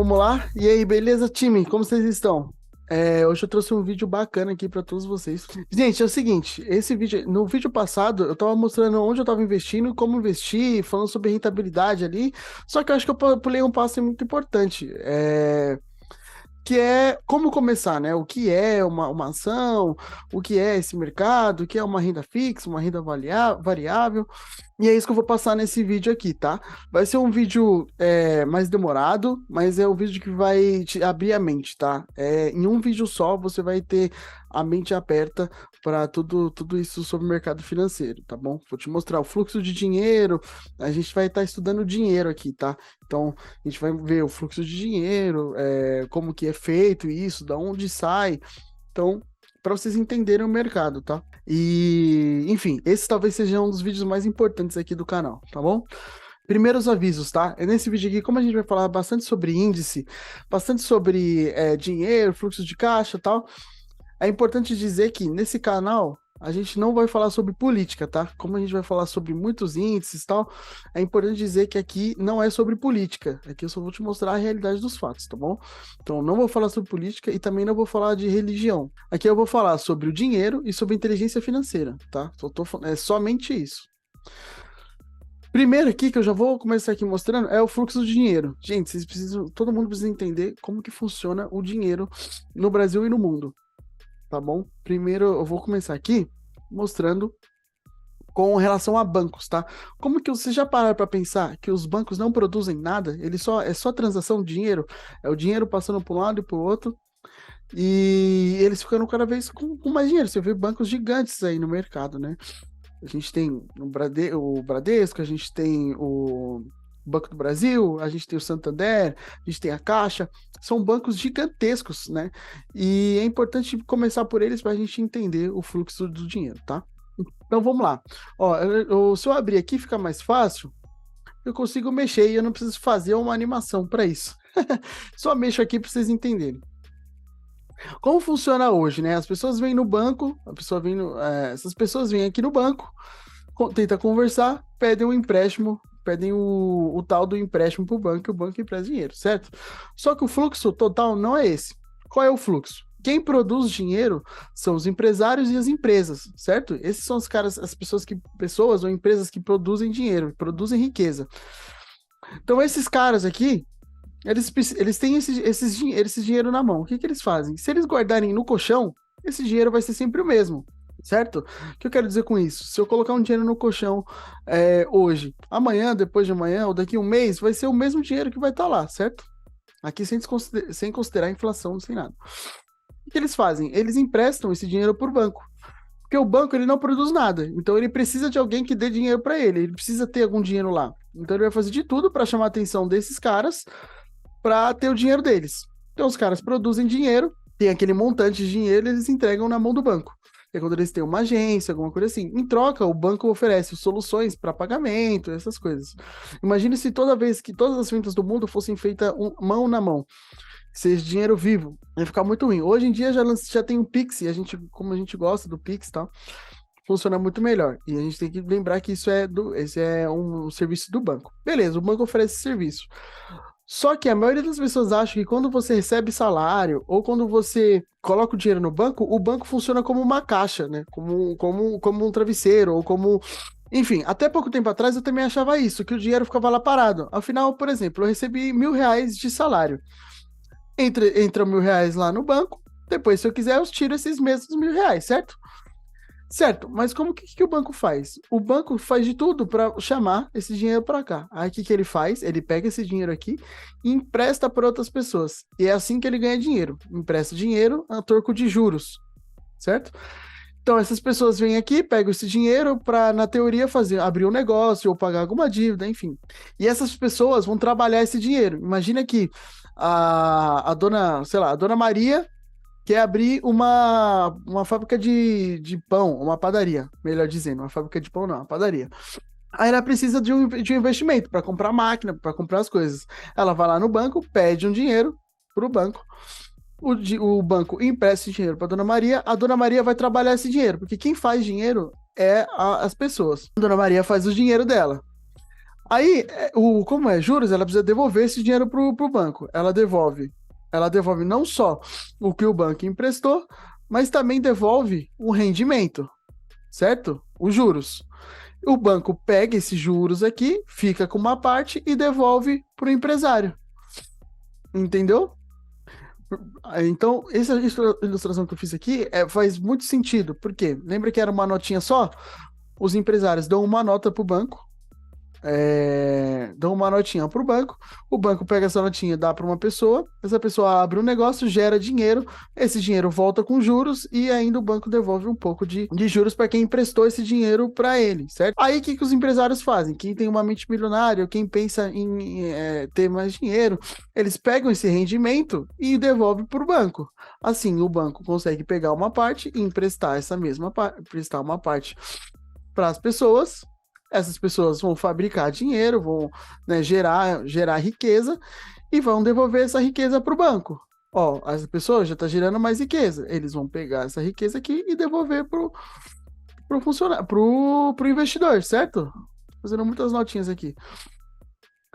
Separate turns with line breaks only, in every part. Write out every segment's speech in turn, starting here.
vamos lá? E aí, beleza, time? Como vocês estão? Hoje eu trouxe um vídeo bacana aqui para todos vocês. Gente, é o seguinte, no vídeo passado eu tava mostrando onde eu tava investindo, como investir, falando sobre rentabilidade ali, só que eu acho que eu pulei um passo muito importante. Que é como começar, né? O que é uma ação, o que é esse mercado, o que é uma renda fixa, uma renda variável. E é isso que eu vou passar nesse vídeo aqui, tá? Vai ser um vídeo mais demorado, mas é um vídeo que vai te abrir a mente, tá? Em um vídeo só você vai ter a mente aberta para tudo isso sobre o mercado financeiro, tá bom? Vou te mostrar o fluxo de dinheiro, a gente vai estar estudando dinheiro aqui, tá? Então, a gente vai ver o fluxo de dinheiro, como que é feito isso, da onde sai. Então, para vocês entenderem o mercado, tá? E, enfim, esse talvez seja um dos vídeos mais importantes aqui do canal, tá bom? Primeiros avisos, tá? Nesse vídeo aqui, como a gente vai falar bastante sobre índice, bastante sobre dinheiro, fluxo de caixa e tal, é importante dizer que nesse canal a gente não vai falar sobre política, tá? Como a gente vai falar sobre muitos índices e tal, é importante dizer que aqui não é sobre política. Aqui eu só vou te mostrar a realidade dos fatos, tá bom? Então não vou falar sobre política e também não vou falar de religião. Aqui eu vou falar sobre o dinheiro e sobre inteligência financeira, tá? É somente isso. Primeiro aqui, que eu já vou começar aqui mostrando, é o fluxo de dinheiro. Gente, todo mundo precisa entender como que funciona o dinheiro no Brasil e no mundo. Tá bom? Primeiro eu vou começar aqui mostrando com relação a bancos, tá? Como que você já pararam para pensar que os bancos não produzem nada? É só transação de dinheiro, é o dinheiro passando por um lado e por outro, e eles ficando cada vez com mais dinheiro. Você vê bancos gigantes aí no mercado, né? A gente tem o Bradesco, a gente tem o Banco do Brasil, a gente tem o Santander, a gente tem a Caixa, são bancos gigantescos, né? E é importante começar por eles para a gente entender o fluxo do dinheiro, tá? Então vamos lá. Ó, se eu abrir aqui fica mais fácil, eu consigo mexer e eu não preciso fazer uma animação para isso. Só mexo aqui para vocês entenderem. Como funciona hoje, né? As pessoas vêm no banco, essas pessoas vêm aqui no banco, tenta conversar, pedem um empréstimo, pedem o tal do empréstimo para o banco, e o banco empresta dinheiro, certo? Só que o fluxo total não é esse. Qual é o fluxo? Quem produz dinheiro são os empresários e as empresas, certo? Esses são os caras, pessoas ou empresas que produzem dinheiro, produzem riqueza. Então, esses caras aqui, eles têm esse dinheiro na mão. O que eles fazem? Se eles guardarem no colchão, esse dinheiro vai ser sempre o mesmo, certo? O que eu quero dizer com isso? Se eu colocar um dinheiro no colchão hoje, amanhã, depois de amanhã, ou daqui a um mês, vai ser o mesmo dinheiro que vai estar lá, certo? Aqui sem considerar a inflação, sem nada. O que eles fazem? Eles emprestam esse dinheiro para o banco. Porque o banco ele não produz nada. Então ele precisa de alguém que dê dinheiro para ele. Ele precisa ter algum dinheiro lá. Então ele vai fazer de tudo para chamar a atenção desses caras para ter o dinheiro deles. Então os caras produzem dinheiro, tem aquele montante de dinheiro, eles entregam na mão do banco. É quando eles têm uma agência, alguma coisa assim. Em troca, o banco oferece soluções para pagamento, essas coisas. Imagine se toda vez que todas as vendas do mundo fossem feitas mão na mão, seja dinheiro vivo, ia ficar muito ruim. Hoje em dia já tem o Pix, e como a gente gosta do Pix e tal, funciona muito melhor. E a gente tem que lembrar que esse é um serviço do banco. Beleza, o banco oferece esse serviço. Só que a maioria das pessoas acha que quando você recebe salário ou quando você coloca o dinheiro no banco, o banco funciona como uma caixa, né? Como um travesseiro ou como... Enfim, até pouco tempo atrás eu também achava isso, que o dinheiro ficava lá parado. Afinal, por exemplo, eu recebi R$ 1.000 de salário. Entra R$ 1.000 lá no banco, depois, se eu quiser, eu tiro esses mesmos R$ 1.000, certo? Certo, mas como que o banco faz? O banco faz de tudo para chamar esse dinheiro para cá. Aí o que ele faz? Ele pega esse dinheiro aqui e empresta para outras pessoas. E é assim que ele ganha dinheiro. Empresta dinheiro a troco de juros, certo? Então essas pessoas vêm aqui, pegam esse dinheiro para, na teoria, abrir um negócio ou pagar alguma dívida, enfim. E essas pessoas vão trabalhar esse dinheiro. Imagina que a dona, sei lá, a dona Maria quer abrir uma fábrica de pão, uma padaria, melhor dizendo, uma fábrica de pão não, uma padaria. Aí ela precisa de um investimento para comprar máquina, para comprar as coisas. Ela vai lá no banco, pede um dinheiro para o banco. O banco empresta esse dinheiro para Dona Maria, a Dona Maria vai trabalhar esse dinheiro, porque quem faz dinheiro é as pessoas. A Dona Maria faz o dinheiro dela. Aí, como é juros, ela precisa devolver esse dinheiro pro banco. Ela devolve não só o que o banco emprestou, mas também devolve o rendimento, certo? Os juros. O banco pega esses juros aqui, fica com uma parte e devolve para o empresário. Entendeu? Então, essa ilustração que eu fiz aqui faz muito sentido. Por quê? Lembra que era uma notinha só? Os empresários dão uma nota para o banco, dão uma notinha para o banco pega essa notinha, dá para uma pessoa, essa pessoa abre um negócio, gera dinheiro, esse dinheiro volta com juros e ainda o banco devolve um pouco de juros para quem emprestou esse dinheiro para ele, certo? Aí o que os empresários fazem? Quem tem uma mente milionária, quem pensa em ter mais dinheiro, eles pegam esse rendimento e devolvem para o banco. Assim, o banco consegue pegar uma parte e emprestar essa mesma emprestar uma parte para as pessoas. Essas pessoas vão fabricar dinheiro, vão, né, gerar riqueza e vão devolver essa riqueza para o banco. Ó, essa pessoa já está gerando mais riqueza. Eles vão pegar essa riqueza aqui e devolver pro funcionário, pro investidor, certo? Fazendo muitas notinhas aqui.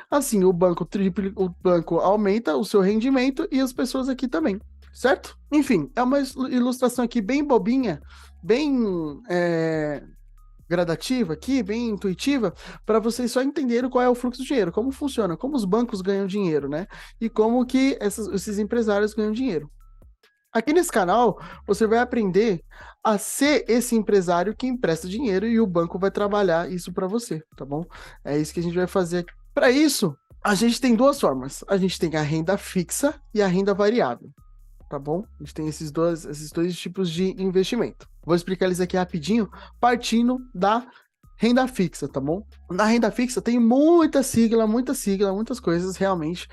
Assim, o banco aumenta o seu rendimento e as pessoas aqui também, certo? Enfim, é uma ilustração aqui bem bobinha, bem gradativa aqui, bem intuitiva, para vocês só entenderem qual é o fluxo de dinheiro, como funciona, como os bancos ganham dinheiro, né? E como que esses empresários ganham dinheiro. Aqui nesse canal, você vai aprender a ser esse empresário que empresta dinheiro e o banco vai trabalhar isso para você, tá bom? É isso que a gente vai fazer aqui. Para isso, a gente tem duas formas. A gente tem a renda fixa e a renda variável, tá bom? A gente tem esses dois tipos de investimento. Vou explicar eles aqui rapidinho, partindo da renda fixa, tá bom? Na renda fixa tem muita sigla, muitas coisas realmente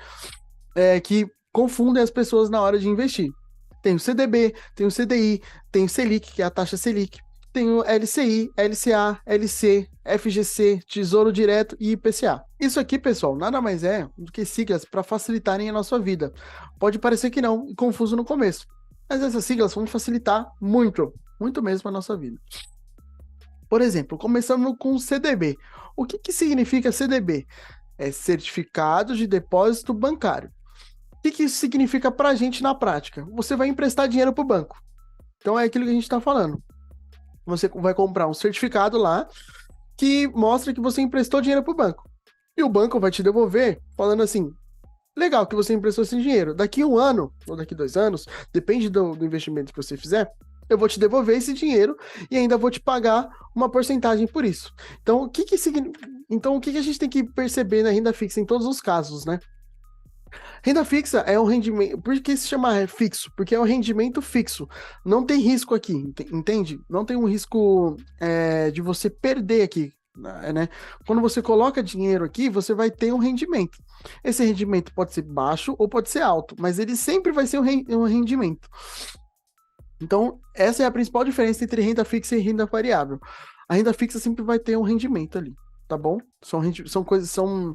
que confundem as pessoas na hora de investir. Tem o CDB, tem o CDI, tem o Selic, que é a taxa Selic, tem o LCI, LCA, LC, FGC, Tesouro Direto e IPCA. Isso aqui, pessoal, nada mais é do que siglas para facilitarem a nossa vida. Pode parecer que não, e confuso no começo, mas essas siglas vão facilitar muito, muito mesmo a nossa vida. Por exemplo, começando com o CDB. O que significa CDB? É Certificado de Depósito Bancário. O que isso significa para a gente na prática? Você vai emprestar dinheiro para o banco. Então é aquilo que a gente está falando. Você vai comprar um certificado lá que mostra que você emprestou dinheiro para o banco. E o banco vai te devolver falando assim, legal que você emprestou esse dinheiro. Daqui 1 ano, ou daqui 2 anos, depende do investimento que você fizer, eu vou te devolver esse dinheiro e ainda vou te pagar uma porcentagem por isso. Então, o que a gente tem que perceber na renda fixa em todos os casos, né? Renda fixa é um rendimento. Por que se chama fixo? Porque é um rendimento fixo. Não tem risco aqui, entende? Não tem um risco de você perder aqui, né? Quando você coloca dinheiro aqui, você vai ter um rendimento. Esse rendimento pode ser baixo ou pode ser alto, mas ele sempre vai ser um rendimento. Então, essa é a principal diferença entre renda fixa e renda variável. A renda fixa sempre vai ter um rendimento ali, tá bom? São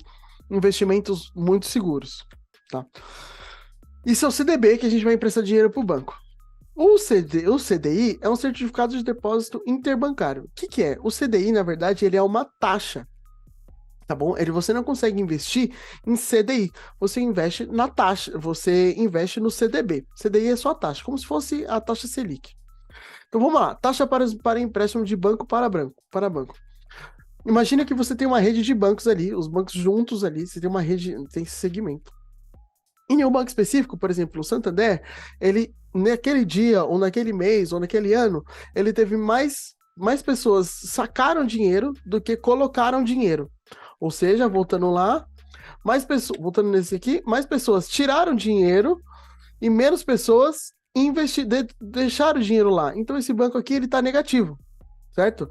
investimentos muito seguros. Tá? Isso é o CDB, que a gente vai emprestar dinheiro para o banco. O CDI é um certificado de depósito interbancário. O que é? O CDI, na verdade, ele é uma taxa, tá bom? Você não consegue investir em CDI, você investe na taxa, você investe no CDB. CDI é só a taxa, como se fosse a taxa Selic. Então vamos lá, taxa para empréstimo de banco para banco. Imagina que você tem uma rede de bancos ali, os bancos juntos ali, você tem uma rede, tem esse segmento. Em um banco específico, por exemplo, o Santander, ele, naquele dia, ou naquele mês, ou naquele ano, ele teve mais pessoas sacaram dinheiro do que colocaram dinheiro. Ou seja, voltando lá, voltando nesse aqui, mais pessoas tiraram dinheiro e menos pessoas deixaram o dinheiro lá. Então, esse banco aqui, ele está negativo, certo?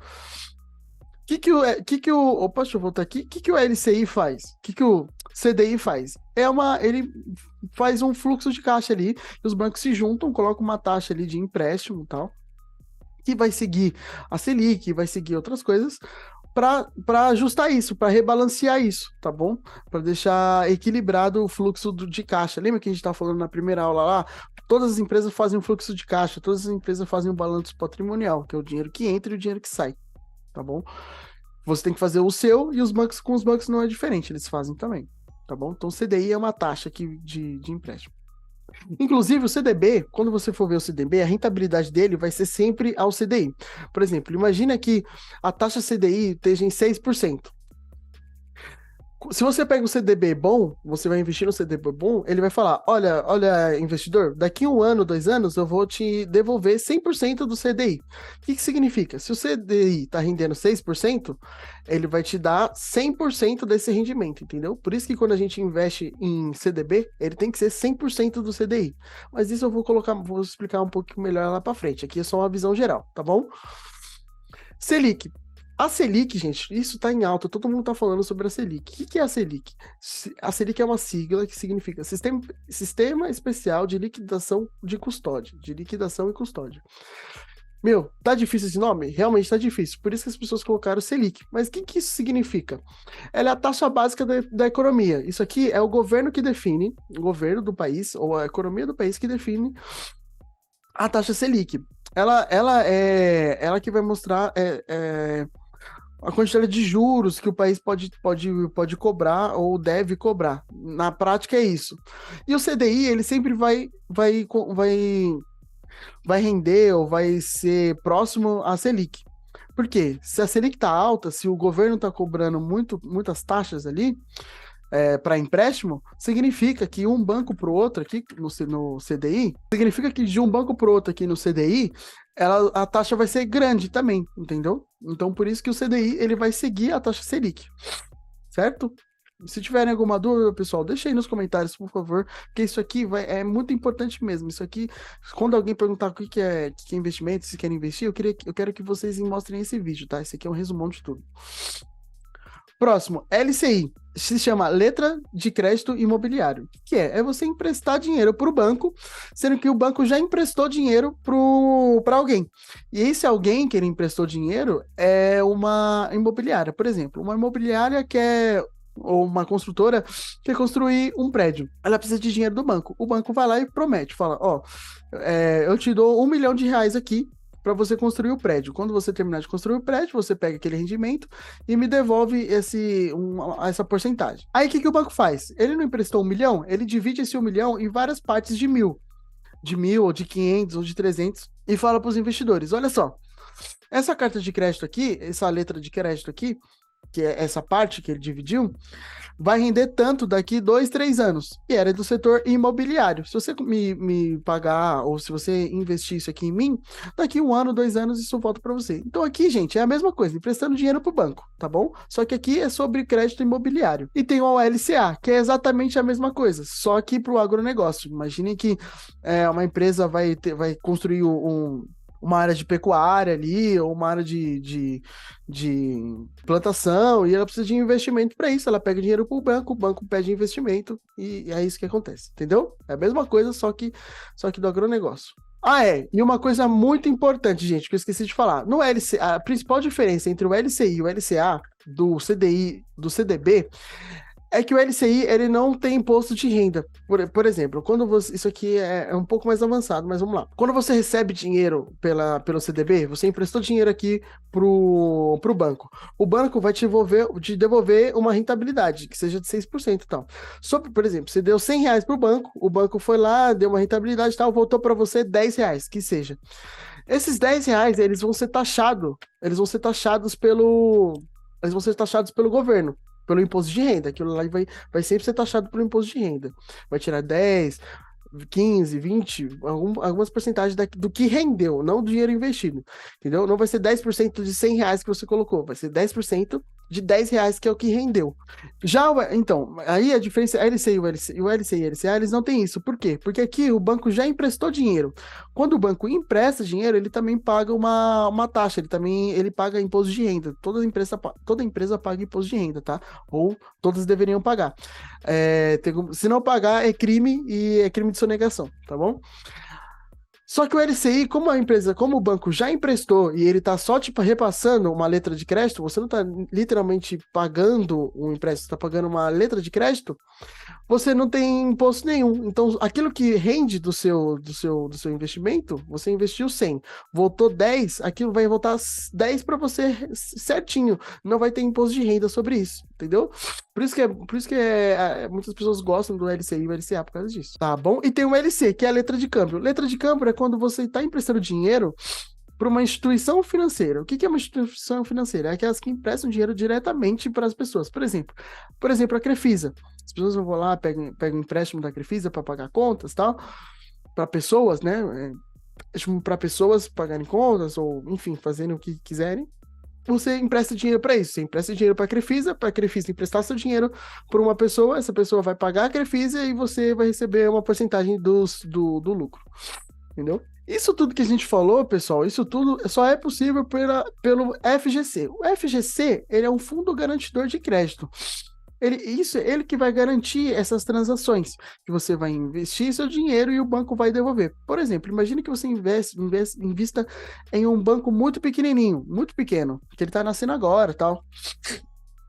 Opa, deixa eu voltar aqui. O que o LCI faz? O que o CDI faz? Ele faz um fluxo de caixa ali, os bancos se juntam, colocam uma taxa ali de empréstimo e tal, que vai seguir a Selic, vai seguir outras coisas, para ajustar isso, para rebalancear isso, tá bom? Para deixar equilibrado o fluxo de caixa. Lembra que a gente estava falando na primeira aula lá? Todas as empresas fazem um fluxo de caixa, todas as empresas fazem um balanço patrimonial, que é o dinheiro que entra e o dinheiro que sai, tá bom? Você tem que fazer o seu e os bancos com os bancos não é diferente, eles fazem também, tá bom? Então, o CDI é uma taxa aqui de empréstimo. Inclusive, o CDB, quando você for ver o CDB, a rentabilidade dele vai ser sempre ao CDI. Por exemplo, imagina que a taxa CDI esteja em 6%. Se você pega um CDB bom, você vai investir no CDB bom, ele vai falar: olha, investidor, daqui 1 ano, 2 anos, eu vou te devolver 100% do CDI. O que significa? Se o CDI está rendendo 6%, ele vai te dar 100% desse rendimento, entendeu? Por isso que quando a gente investe em CDB, ele tem que ser 100% do CDI. Mas isso eu vou explicar um pouco melhor lá para frente. Aqui é só uma visão geral, tá bom? Selic. A Selic, gente, isso está em alta, todo mundo está falando sobre a Selic. O que é a Selic? A Selic é uma sigla que significa Sistema Especial de Liquidação de Custódia, de liquidação e custódia. Meu, tá difícil esse nome? Realmente tá difícil, por isso que as pessoas colocaram Selic. Mas o que isso significa? Ela é a taxa básica da economia. Isso aqui é o governo que define, o governo do país, ou a economia do país que define a taxa Selic. Ela que vai mostrar a quantidade de juros que o país pode cobrar ou deve cobrar. Na prática é isso. E o CDI, ele sempre vai render ou vai ser próximo à Selic. Por quê? Se a Selic está alta, se o governo está cobrando muitas taxas ali para empréstimo, significa que um banco para o outro aqui no CDI, significa que de um banco para o outro aqui no CDI, a taxa vai ser grande também, entendeu? Então, por isso que o CDI ele vai seguir a taxa Selic, certo? Se tiverem alguma dúvida, pessoal, deixa aí nos comentários, por favor, porque isso aqui é muito importante mesmo. Isso aqui, quando alguém perguntar o que é investimento, se querem investir, eu quero que vocês me mostrem esse vídeo, tá? Esse aqui é um resumão de tudo. Próximo, LCI, se chama Letra de Crédito Imobiliário. O que é? É você emprestar dinheiro para o banco, sendo que o banco já emprestou dinheiro para alguém. E esse alguém que ele emprestou dinheiro é uma imobiliária, por exemplo. Uma imobiliária ou uma construtora quer construir um prédio. Ela precisa de dinheiro do banco. O banco vai lá e promete, fala, eu te dou R$ 1 milhão aqui para você construir o prédio. Quando você terminar de construir o prédio, você pega aquele rendimento e me devolve essa porcentagem. Aí o que o banco faz? Ele não emprestou 1 milhão, ele divide esse 1 milhão em várias partes de 1.000. De 1.000, ou de 500, ou de 300, e fala para os investidores, olha só, essa carta de crédito aqui, essa letra de crédito aqui, que é essa parte que ele dividiu, vai render tanto daqui 2, 3 anos. E era do setor imobiliário. Se você me pagar, ou se você investir isso aqui em mim, daqui 1 ano, 2 anos, isso volta para você. Então aqui, gente, é a mesma coisa, emprestando dinheiro para o banco, tá bom? Só que aqui é sobre crédito imobiliário. E tem o LCA, que é exatamente a mesma coisa, só que para o agronegócio. Imagine que uma empresa vai construir uma área de pecuária ali, ou uma área de plantação, e ela precisa de investimento para isso. Ela pega dinheiro para o banco pede investimento, e é isso que acontece, entendeu? É a mesma coisa, só que do agronegócio. E uma coisa muito importante, gente, que eu esqueci de falar. No LCA, a principal diferença entre o LCI e o LCA do CDI, do CDB, é que o LCI ele não tem imposto de renda. Por exemplo, isso aqui é um pouco mais avançado, mas vamos lá. Quando você recebe dinheiro pelo CDB, você emprestou dinheiro aqui pro banco. O banco vai te devolver uma rentabilidade, que seja de 6% e tal. Por exemplo, você deu R$ 100 pro banco, o banco foi lá, deu uma rentabilidade e tal, voltou para você R$ 10, que seja. Esses R$ 10, eles vão ser taxados pelo governo, pelo imposto de renda. Aquilo lá vai sempre ser taxado pelo imposto de renda. Vai tirar 10, 15, 20, algumas porcentagens do que rendeu, não do dinheiro investido, entendeu? Não vai ser 10% de R$ 100 que você colocou, vai ser 10% de R$ 10 que é o que rendeu. Então, aí a diferença, a LCI e o LCI e o LCA, eles não têm isso. Por quê? Porque aqui o banco já emprestou dinheiro. Quando o banco empresta dinheiro, ele também paga uma taxa, ele paga imposto de renda. Toda empresa paga imposto de renda, tá? Ou todas deveriam pagar. Se não pagar, é crime, e é crime de sonegação, tá bom? Só que o LCI, como a empresa, como o banco já emprestou e ele tá só tipo repassando uma letra de crédito, você não tá literalmente pagando um empréstimo, você tá pagando uma letra de crédito, você não tem imposto nenhum. Então, aquilo que rende do seu investimento, você investiu 100, voltou 10, aquilo vai voltar 10 para você certinho. Não vai ter imposto de renda sobre isso, entendeu? Por isso que muitas pessoas gostam do LCI e o LCA por causa disso, tá bom? E tem o LC, que é a letra de câmbio. Letra de câmbio é quando você está emprestando dinheiro para uma instituição financeira. O que é uma instituição financeira? É aquelas que emprestam dinheiro diretamente para as pessoas. Por exemplo, a Crefisa. As pessoas vão lá, pegam empréstimo da Crefisa para pagar contas, tal, para pessoas, né? Para pessoas pagarem contas ou, enfim, fazerem o que quiserem. Você empresta dinheiro para isso. Você empresta dinheiro para a Crefisa emprestar seu dinheiro para uma pessoa, essa pessoa vai pagar a Crefisa e você vai receber uma porcentagem do lucro. Entendeu? Isso tudo que a gente falou, pessoal, isso tudo só é possível pelo FGC. O FGC, ele é um fundo garantidor de crédito. Ele que vai garantir essas transações, que você vai investir seu dinheiro e o banco vai devolver. Por exemplo, imagine que você invista em um banco muito pequenininho, muito pequeno, que ele está nascendo agora, tal.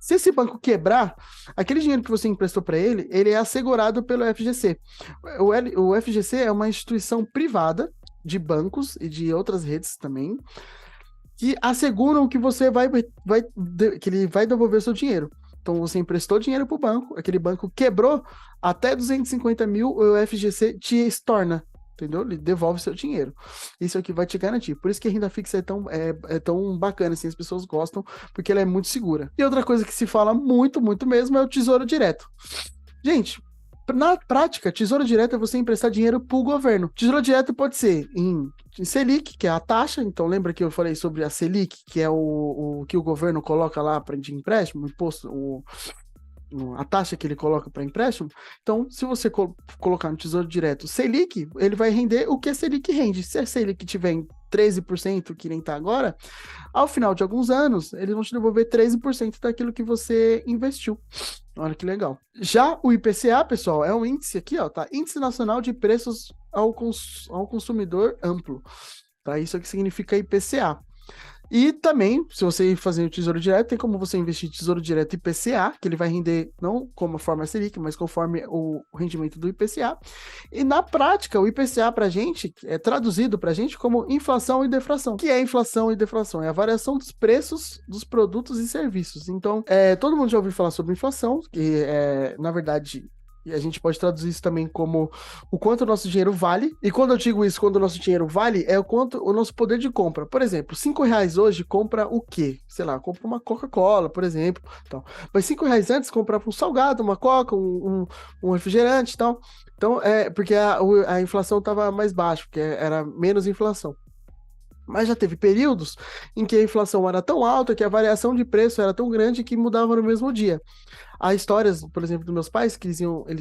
Se esse banco quebrar, aquele dinheiro que você emprestou para ele é assegurado pelo FGC. O FGC é uma instituição privada de bancos e de outras redes também, que asseguram que que ele vai devolver seu dinheiro. Então, você emprestou dinheiro para o banco, aquele banco quebrou, até 250 mil, o FGC te estorna, entendeu? Ele devolve seu dinheiro. Isso é o que vai te garantir. Por isso que a renda fixa é tão bacana, assim, as pessoas gostam, porque ela é muito segura. E outra coisa que se fala muito, muito mesmo, é o Tesouro Direto. Gente, na prática, Tesouro Direto é você emprestar dinheiro para o governo. Tesouro Direto pode ser em Selic, que é a taxa. Então, lembra que eu falei sobre a Selic, que é o que o governo coloca lá de empréstimo, o imposto, a taxa que ele coloca para empréstimo. Então, se você colocar no Tesouro Direto Selic, ele vai render o que a Selic rende. Se a Selic tiver em 13%, que nem está agora, ao final de alguns anos, eles vão te devolver 13% daquilo que você investiu. Olha que legal. Já o IPCA, pessoal, é um índice aqui, ó, tá? Índice Nacional de Preços ao Consumidor Amplo. Tá? Isso é o que significa IPCA. E também, se você fazer o Tesouro Direto, tem como você investir em Tesouro Direto IPCA, que ele vai render não como a forma Selic, mas conforme o rendimento do IPCA. E na prática, o IPCA para a gente é traduzido para a gente como inflação e deflação. O que é inflação e deflação? É a variação dos preços dos produtos e serviços. Então, todo mundo já ouviu falar sobre inflação, que na verdade... E a gente pode traduzir isso também como o quanto o nosso dinheiro vale. E quando eu digo isso, quando o nosso dinheiro vale, é o quanto o nosso poder de compra. Por exemplo, R$5 hoje compra o quê? Sei lá, compra uma Coca-Cola, por exemplo. Então, mas R$5 antes comprava um salgado, uma Coca, um refrigerante e tal. Então, porque a inflação estava mais baixa, porque era menos inflação. Mas já teve períodos em que a inflação era tão alta que a variação de preço era tão grande que mudava no mesmo dia. Há histórias, por exemplo, dos meus pais, que eles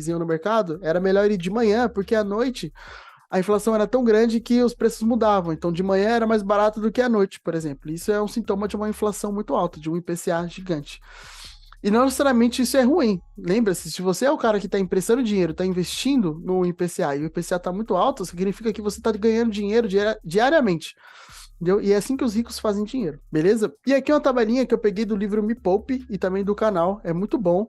iam no mercado, era melhor ir de manhã, porque à noite a inflação era tão grande que os preços mudavam. Então, de manhã era mais barato do que à noite, por exemplo. Isso é um sintoma de uma inflação muito alta, de um IPCA gigante. E não necessariamente isso é ruim. Lembra-se, se você é o cara que está emprestando dinheiro, está investindo no IPCA e o IPCA está muito alto, significa que você está ganhando dinheiro diariamente. Entendeu? E é assim que os ricos fazem dinheiro, beleza? E aqui é uma tabelinha que eu peguei do livro Me Poupe e também do canal, é muito bom,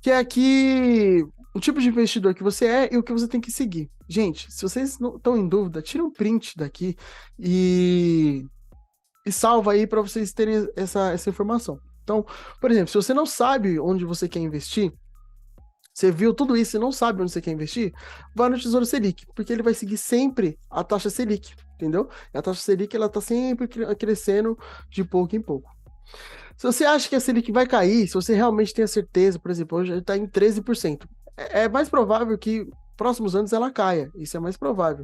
que é aqui o tipo de investidor que você é e o que você tem que seguir. Gente, se vocês não estão em dúvida, tira um print daqui e salva aí para vocês terem essa informação. Então, por exemplo, se você não sabe onde você quer investir, você viu tudo isso e não sabe onde você quer investir, vai no Tesouro Selic, porque ele vai seguir sempre a taxa Selic, entendeu? E a taxa Selic, ela tá sempre crescendo de pouco em pouco. Se você acha que a Selic vai cair, se você realmente tem a certeza, por exemplo, hoje está em 13%, é mais provável que próximos anos ela caia, isso é mais provável.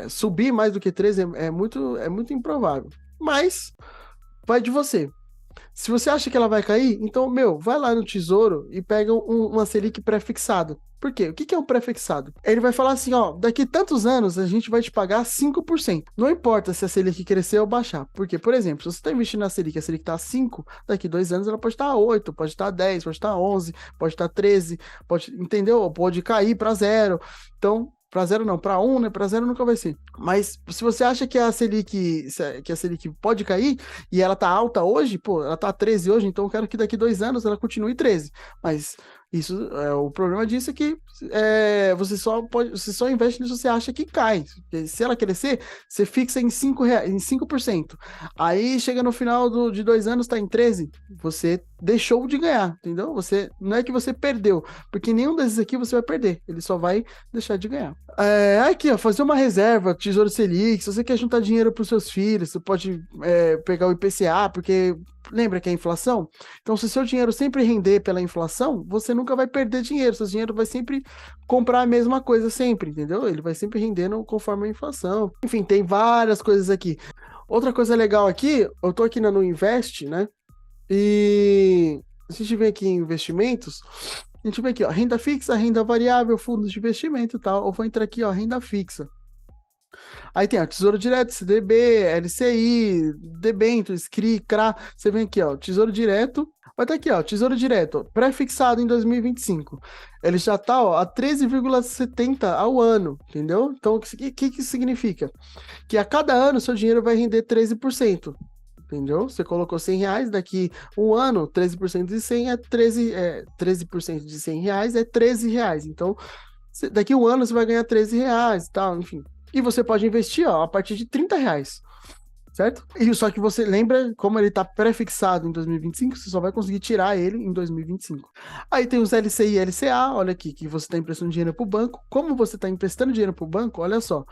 Subir mais do que 13 é muito improvável, mas vai de você. Se você acha que ela vai cair, então, vai lá no Tesouro e pega uma Selic pré-fixada. Por quê? O que é um pré-fixado? Ele vai falar assim, ó, daqui tantos anos a gente vai te pagar 5%. Não importa se a Selic crescer ou baixar. Porque, por exemplo, se você está investindo na Selic, a Selic está a 5, daqui 2 anos ela pode estar a 8, pode estar a 10, pode estar a 11, pode estar a 13, entendeu? Pode cair para 0. Então, para zero não, para 1, né? Para zero nunca vai ser. Mas se você acha que a Selic pode cair e ela tá alta hoje, pô, ela tá 13 hoje, então eu quero que daqui 2 anos ela continue 13. Mas isso, o problema disso é que você só investe nisso se você acha que cai. Porque se ela crescer, você fixa em 5%. Aí chega no final de 2 anos, tá em 13, você deixou de ganhar, entendeu? Não é que você perdeu, porque nenhum desses aqui você vai perder, ele só vai deixar de ganhar. Aqui, ó, fazer uma reserva, Tesouro Selic, se você quer juntar dinheiro para os seus filhos, você pode pegar o IPCA, porque lembra que é inflação? Então, se o seu dinheiro sempre render pela inflação, você nunca vai perder dinheiro, seu dinheiro vai sempre comprar a mesma coisa sempre, entendeu? Ele vai sempre rendendo conforme a inflação. Enfim, tem várias coisas aqui. Outra coisa legal aqui, eu tô aqui no Invest, né? E a gente vem aqui em investimentos, a gente vê aqui, ó, renda fixa, renda variável, fundos de investimento e tal. Eu vou entrar aqui, ó, renda fixa. Aí tem, ó, Tesouro Direto, CDB, LCI, debêntures, CRI, CRA. Você vem aqui, ó, Tesouro Direto. Vai estar aqui, ó, Tesouro Direto, ó, pré-fixado em 2025. Ele já tá, ó, a 13,70 ao ano, entendeu? Então, o que isso significa? Que a cada ano seu dinheiro vai render 13%. Entendeu? Você colocou R$100, daqui um ano, 13% de 100 é 13% de R$100 é R$13. Então, daqui um ano você vai ganhar R$13 e tal, enfim. E você pode investir, ó, a partir de R$30, certo? E só que você lembra, como ele está pré-fixado em 2025, você só vai conseguir tirar ele em 2025. Aí tem os LCI e LCA, olha aqui, que você está emprestando dinheiro para o banco. Como você está emprestando dinheiro para o banco, olha só.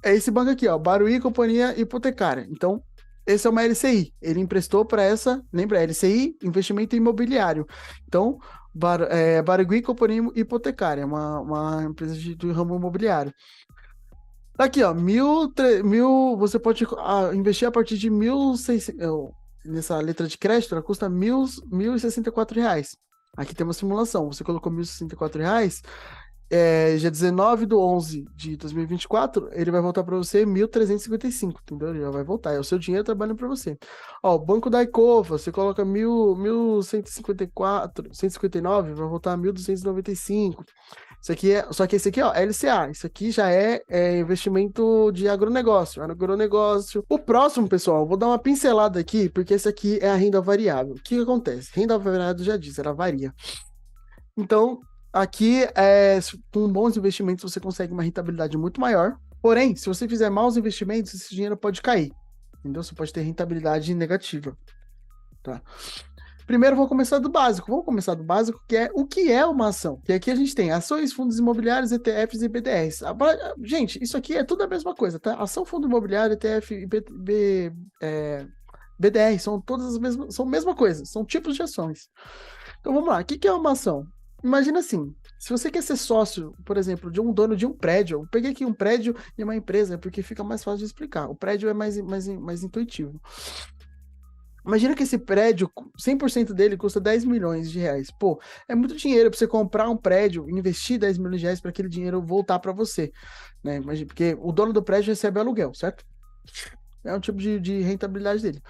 É esse banco aqui, ó, Barueri Companhia Hipotecária. Então, esse é uma LCI, ele emprestou para essa, lembra, LCI, investimento imobiliário. Então, Barueri Companhia Hipotecária, uma empresa do ramo imobiliário. Aqui, ó, você pode investir a partir de 1.600, nessa letra de crédito, ela custa R$1.064. Aqui tem uma simulação, você colocou R$1.064, dia 19/11 de 2024, ele vai voltar para você 1.355, entendeu? Ele já vai voltar, é o seu dinheiro trabalhando para você. Ó, o Banco da Icova, você coloca 1.159, vai voltar a 1.295. Isso aqui só que esse aqui, ó, LCA, isso aqui já é investimento de agronegócio. O próximo, pessoal, vou dar uma pincelada aqui, porque esse aqui é a renda variável. O que acontece? Renda variável, já disse, ela varia. Então, aqui, com bons investimentos, você consegue uma rentabilidade muito maior. Porém, se você fizer maus investimentos, esse dinheiro pode cair. Entendeu? Você pode ter rentabilidade negativa. Tá? Primeiro, vamos começar do básico. Que é o que é uma ação. Que aqui a gente tem ações, fundos imobiliários, ETFs e BDRs. Gente, isso aqui é tudo a mesma coisa, tá? Ação, fundo imobiliário, ETF e BDR são todas as mesmas, são a mesma coisa, são tipos de ações. Então vamos lá, o que é uma ação? Imagina assim, se você quer ser sócio, por exemplo, de um dono de um prédio, eu peguei aqui um prédio e uma empresa, porque fica mais fácil de explicar. O prédio é mais intuitivo. Imagina que esse prédio, 100% dele custa R$10 milhões. Pô, é muito dinheiro para você comprar um prédio, investir R$10 milhões para aquele dinheiro voltar para você, né? Imagina, porque o dono do prédio recebe aluguel, certo? É um tipo de rentabilidade dele.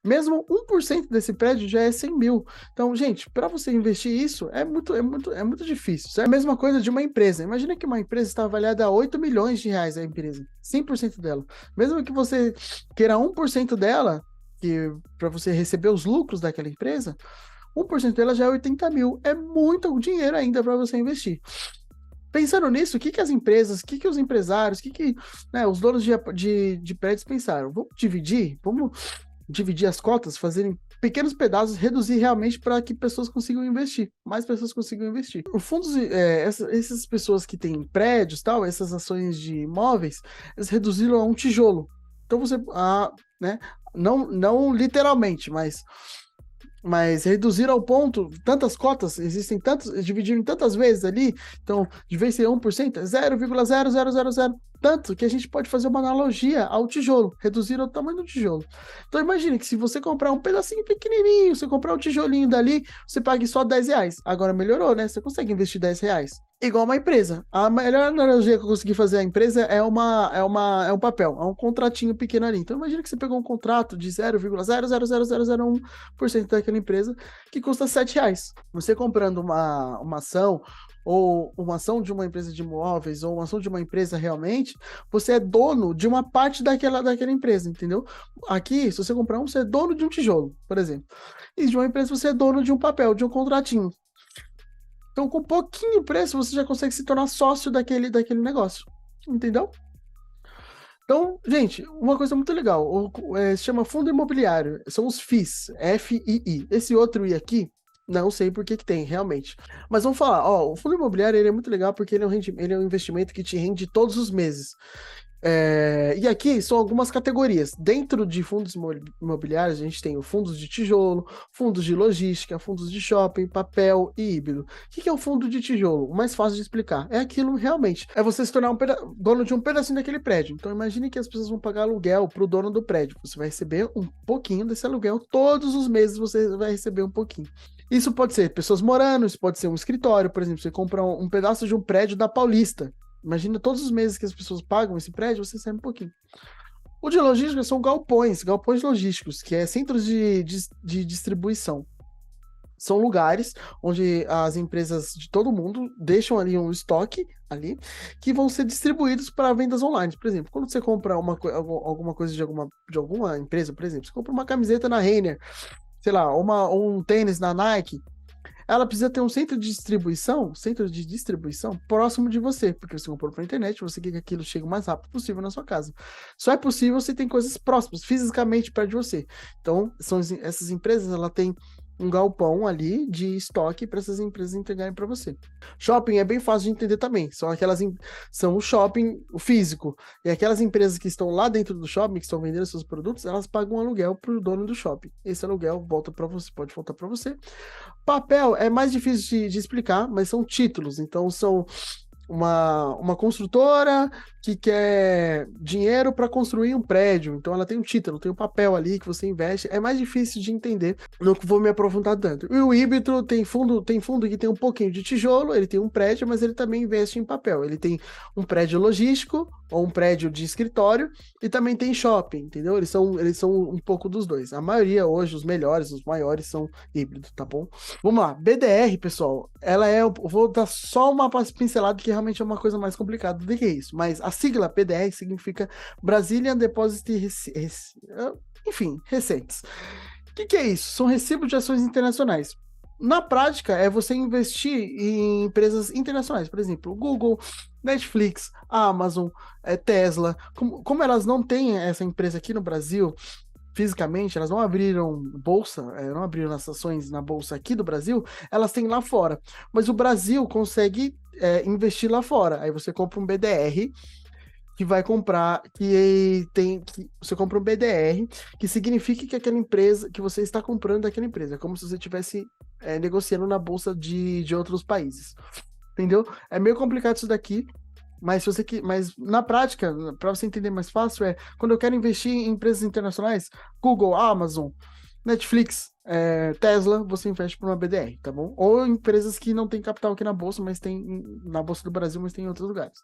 Mesmo 1% desse prédio já é 100 mil. Então, gente, para você investir isso, é muito difícil. É a mesma coisa de uma empresa. Imagina que uma empresa está avaliada a R$8 milhões, a empresa. 100% dela. Mesmo que você queira 1% dela, para você receber os lucros daquela empresa, 1% dela já é 80 mil. É muito dinheiro ainda para você investir. Pensando nisso, o que as empresas, o que os empresários, os donos de prédios pensaram? Vamos dividir as cotas, fazerem pequenos pedaços, reduzir realmente para que pessoas consigam investir, mais pessoas consigam investir. O fundo, essas pessoas que têm prédios, tal, essas ações de imóveis, eles reduziram a um tijolo. Então você, né, não literalmente, mas reduziram ao ponto, tantas cotas, existem tantos, dividiram em tantas vezes ali, então, de vez em ser 1%, é 0,0000, tanto que a gente pode fazer uma analogia ao tijolo, reduzir o tamanho do tijolo. Então, imagine que se você comprar um pedacinho pequenininho, você comprar um tijolinho dali, você pague só R$10. Agora melhorou, né? Você consegue investir R$10. igual uma empresa. A melhor analogia que eu consegui fazer a empresa é um papel, é um contratinho pequeno ali. Então, imagina que você pegou um contrato de 0,00001% daquela empresa que custa R$ 7. Você comprando uma ação, ou uma ação de uma empresa de imóveis, ou uma ação de uma empresa realmente, você é dono de uma parte daquela empresa, entendeu? Aqui, se você comprar você é dono de um tijolo, por exemplo. E de uma empresa, você é dono de um papel, de um contratinho. Então, com pouquinho preço, você já consegue se tornar sócio daquele negócio. Entendeu? Então, gente, uma coisa muito legal. Se chama fundo imobiliário. São os FIIs. FII. Esse outro I aqui, não sei por que tem, realmente. Mas vamos falar, ó, o fundo imobiliário ele é muito legal porque ele é um investimento que te rende todos os meses. E aqui são algumas categorias. Dentro de fundos imobiliários, a gente tem os fundos de tijolo, fundos de logística, fundos de shopping, papel e híbrido. O que é um fundo de tijolo? O mais fácil de explicar. É aquilo realmente. É você se tornar dono de um pedacinho daquele prédio. Então imagine que as pessoas vão pagar aluguel para o dono do prédio. Você vai receber um pouquinho desse aluguel. Todos os meses você vai receber um pouquinho. Isso pode ser pessoas morando, isso pode ser um escritório, por exemplo, você compra um pedaço de um prédio da Paulista. Imagina todos os meses que as pessoas pagam esse prédio, você recebe um pouquinho. O de logística são galpões logísticos, que é centros de distribuição. São lugares onde as empresas de todo mundo deixam ali um estoque ali, que vão ser distribuídos para vendas online. Por exemplo, quando você compra alguma coisa de alguma empresa, por exemplo, você compra uma camiseta na Renner, sei lá, um tênis na Nike, ela precisa ter um centro de distribuição próximo de você, porque você comprou pela internet, você quer que aquilo chegue o mais rápido possível na sua casa. Só é possível se tem coisas próximas, fisicamente perto de você. Então, essas empresas, ela tem um galpão ali de estoque para essas empresas entregarem para você. Shopping é bem fácil de entender também. São o shopping, o físico. E aquelas empresas que estão lá dentro do shopping, que estão vendendo seus produtos, elas pagam um aluguel para o dono do shopping. Esse aluguel volta para você, pode voltar para você. Papel é mais difícil de explicar, mas são títulos. Então, são uma construtora que quer dinheiro para construir um prédio. Então, ela tem um título, tem um papel ali que você investe. É mais difícil de entender, não vou me aprofundar tanto. E o híbrido tem fundo que tem um pouquinho de tijolo, ele tem um prédio, mas ele também investe em papel. Ele tem um prédio logístico ou um prédio de escritório e também tem shopping, entendeu? Eles são um pouco dos dois. A maioria hoje, os melhores, os maiores são híbridos, tá bom? Vamos lá, BDR, pessoal, eu vou dar só uma pincelada que realmente é uma coisa mais complicada do que isso, mas a sigla BDR significa Brazilian Deposit enfim, receites. O que é isso? São recibos de ações internacionais. Na prática, é você investir em empresas internacionais, por exemplo, Google, Netflix, Amazon, Tesla. Como elas não têm essa empresa aqui no Brasil, fisicamente, elas não abriram bolsa, não abriram as ações na bolsa aqui do Brasil, elas têm lá fora. Mas o Brasil consegue investir lá fora. Aí você compra um BDR que vai comprar, você compra um BDR, que significa que aquela empresa, que você está comprando daquela empresa, é como se você estivesse negociando na bolsa de outros países. Entendeu? É meio complicado isso daqui. Mas na prática, para você entender mais fácil, quando eu quero investir em empresas internacionais, Google, Amazon, Netflix, Tesla, você investe por uma BDR, tá bom? Ou empresas que não têm capital aqui na Bolsa, mas tem na Bolsa do Brasil, mas tem em outros lugares.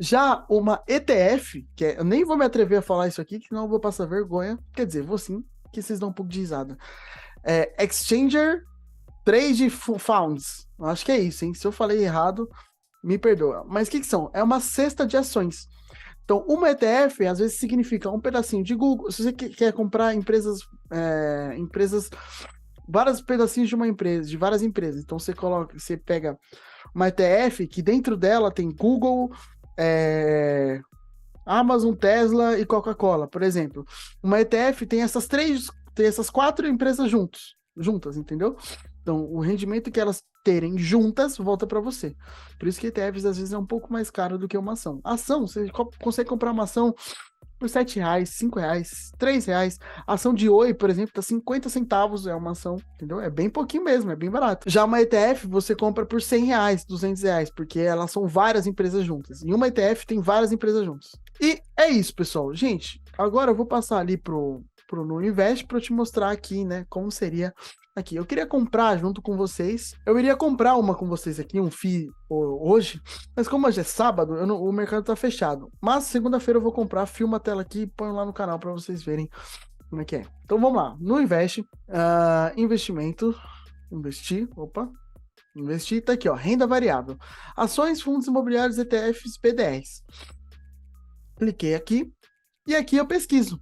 Já uma ETF, eu nem vou me atrever a falar isso aqui, que não vou passar vergonha. Quer dizer, vou sim, que vocês dão um pouco de risada. Exchanger Trade Funds. Acho que é isso, hein? Se eu falei errado, me perdoa. Mas o que são? É uma cesta de ações. Então, uma ETF, às vezes, significa um pedacinho de Google. Se você quer comprar vários pedacinhos de uma empresa, de várias empresas. Então, você pega uma ETF que dentro dela tem Google, Amazon, Tesla e Coca-Cola, por exemplo. Uma ETF tem essas 4 empresas juntas, entendeu? Então, o rendimento que elas terem juntas volta para você. Por isso que ETFs às vezes é um pouco mais caro do que uma ação. Ação, você consegue comprar uma ação por R$7, R$5, R$3. A ação de Oi, por exemplo, tá 50 centavos, é uma ação, entendeu? É bem pouquinho mesmo, é bem barato. Já uma ETF, você compra por R$100, R$200, porque elas são várias empresas juntas. E uma ETF tem várias empresas juntas. E é isso, pessoal. Gente, agora eu vou passar ali pro Nuno Invest para te mostrar aqui, né, como seria Aqui, eu queria comprar junto com vocês. Eu iria comprar uma com vocês aqui, um FII hoje. Mas como hoje é sábado, o mercado tá fechado. Mas segunda-feira eu vou comprar, filma a tela aqui e ponho lá no canal para vocês verem como é que é. Então vamos lá. No Invest, investimento, investir, tá aqui, ó, renda variável. Ações, fundos imobiliários, ETFs, PDRs. Cliquei aqui e aqui eu pesquiso,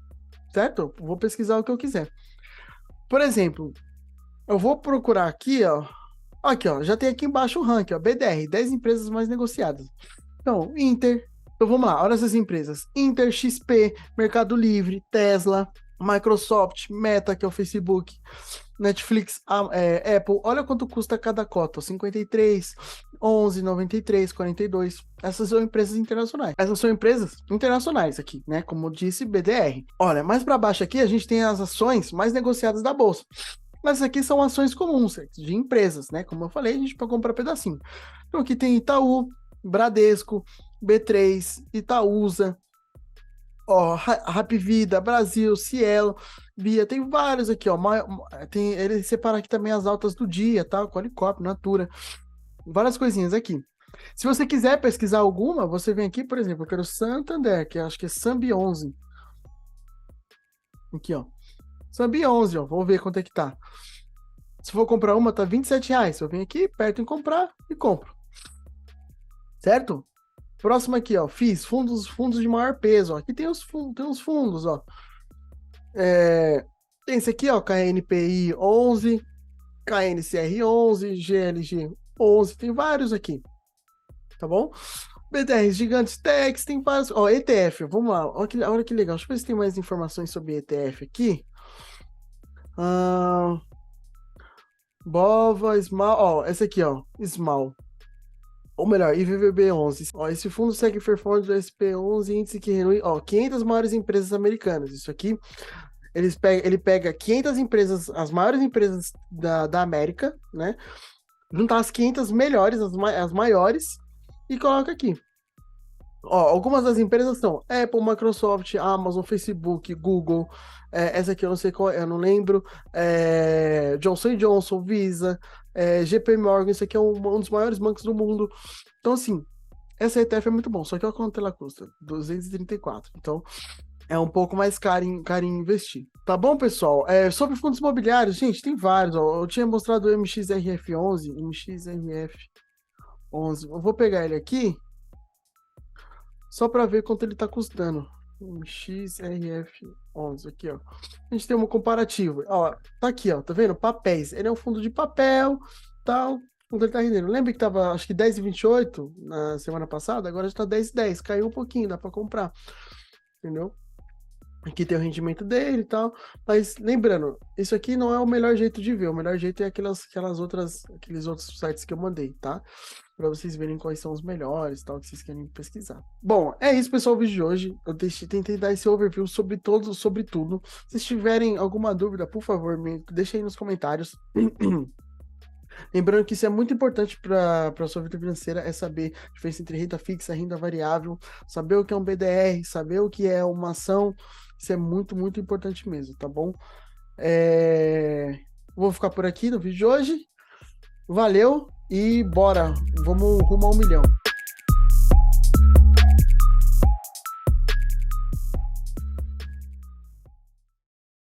certo? Eu vou pesquisar o que eu quiser. Por exemplo, eu vou procurar aqui, ó. Aqui, ó, já tem aqui embaixo o ranking, ó, BDR, 10 empresas mais negociadas. Então, Inter. Então vamos lá, olha essas empresas. Inter, XP, Mercado Livre, Tesla, Microsoft, Meta, que é o Facebook, Netflix, Apple. Olha quanto custa cada cota, 53, 11, 93, 42. Essas são empresas internacionais. Essas são empresas internacionais aqui, né? Como disse, BDR. Olha, mais para baixo aqui a gente tem as ações mais negociadas da bolsa. Mas aqui são ações comuns de empresas, né? Como eu falei, a gente pode comprar pedacinho. Então aqui tem Itaú, Bradesco, B3, Itaúsa, ó, Hapvida, Brasil, Cielo, Via, tem vários aqui, ó. Ele separa aqui também as altas do dia, tá? Qualicorp, Natura, várias coisinhas aqui. Se você quiser pesquisar alguma, você vem aqui, por exemplo, eu quero Santander, que acho que é Sambi 11. Aqui, ó. Sambi 11, ó. Vou ver quanto é que tá. Se for comprar uma, tá R$27. Eu venho aqui, aperto em comprar e compro. Certo? Próximo aqui, ó. Fiz fundos de maior peso. Ó. Aqui tem uns fundos, ó. Tem esse aqui, ó. KNPI 11, KNCR 11, GLG 11. Tem vários aqui. Tá bom? BDRs gigantes, techs, tem vários. Ó, ETF, vamos lá. Olha que legal. Deixa eu ver se tem mais informações sobre ETF aqui. Bova, Small, ó, esse aqui, ó, Small. Ou melhor, IVVB11. Ó, esse fundo segue performance do SP11, índice que reúne, ó, 500 maiores empresas americanas. Isso aqui, ele pega 500 empresas, as maiores empresas da América, né? Juntar as 500 melhores, as maiores, e coloca aqui. Ó, algumas das empresas são Apple, Microsoft, Amazon, Facebook, Google. Essa aqui eu não sei qual, eu não lembro. Johnson Johnson, Visa, JP Morgan. Isso aqui é um dos maiores bancos do mundo. Então, assim, essa ETF é muito bom. Só que olha quanto ela custa: 234. Então, é um pouco mais caro em investir. Tá bom, pessoal? Sobre fundos imobiliários, gente, tem vários. Ó. Eu tinha mostrado o MXRF11. Eu vou pegar ele aqui só para ver quanto ele está custando. XRF11, aqui, ó. A gente tem um comparativo. Ó, tá aqui, ó, tá vendo? Papéis. Ele é um fundo de papel, tal. Quanto ele tá rendendo? Lembra que tava, acho que 10,28 na semana passada? Agora já tá 10,10. Caiu um pouquinho, dá para comprar. Entendeu? Aqui tem o rendimento dele e tal. Mas lembrando, isso aqui não é o melhor jeito de ver. O melhor jeito é aqueles outros sites que eu mandei, tá? Para vocês verem quais são os melhores, tal, que vocês querem pesquisar. Bom, é isso, pessoal, o vídeo de hoje. Eu tentei dar esse overview sobre tudo. Se tiverem alguma dúvida, por favor, me deixem aí nos comentários. Lembrando que isso é muito importante para a sua vida financeira, é saber a diferença entre renda fixa e renda variável, saber o que é um BDR, saber o que é uma ação. Isso é muito, muito importante mesmo, tá bom? Vou ficar por aqui no vídeo de hoje. Valeu e bora! Vamos rumo a 1 milhão.